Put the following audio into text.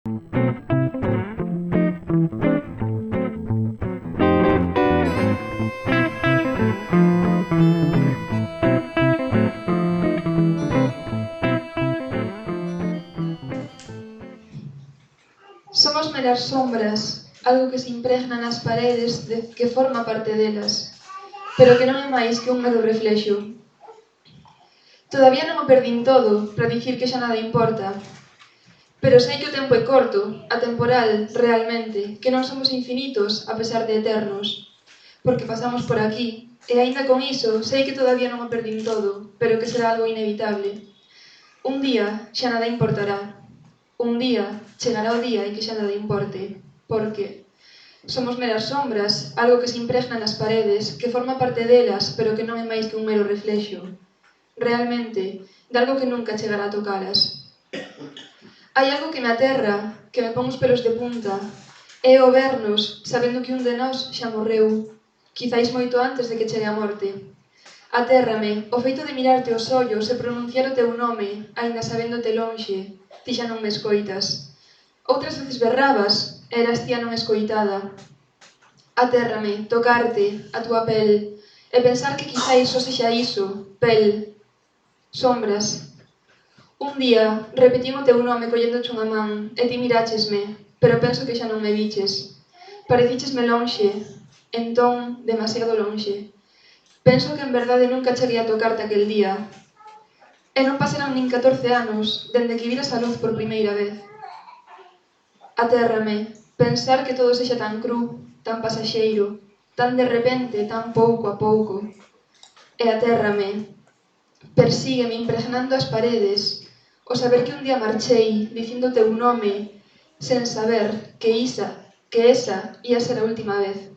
Somos meras sombras, algo que se impregna nas paredes que forma parte delas, pero que non é máis que un mero reflexo. Todavía non o perdín todo para dicir que xa nada importa, pero sei que o tempo é corto, atemporal, realmente, que non somos infinitos a pesar de eternos, porque pasamos por aquí, e aínda con iso sei que todavía non o perdín todo, pero que será algo inevitable. Un día xa nada importará. Un día chegará o día en que xa nada importe, porque somos meras sombras, algo que se impregna nas paredes, que forma parte delas, pero que non é máis que un mero reflexo. Realmente, de algo que nunca chegará a tocalas. Hai algo que me aterra, que me pon os pelos de punta, é o vernos, sabendo que un de nós xa morreu, quizáis moito antes de que chegue a morte. Atérrame o feito de mirarte os ollos e pronunciar o teu nome, aínda sabéndote lonxe, ti xa non me escoitas. Outras veces berrabas, eras ti a non escoitada. Atérrame, tocarte, a túa pel, e pensar que quizáis só sexa iso, pel, sombras. Un día repetín o teu nome colléndoche unha man e ti miráchesme, pero penso que xa non me viches. Parecíchesme lonxe, entón demasiado lonxe. Penso que en verdade nunca cheguei a tocarte aquel día. E non pasaran nin 14 anos dende que viras a luz por primeira vez. Atérrame, pensar que todo sexa tan cru, tan pasaxeiro, tan de repente, tan pouco a pouco. E atérrame, persígueme impregnando as paredes, o saber que un día marchei dicindo teu nome, sen saber que esa ia ser a última vez.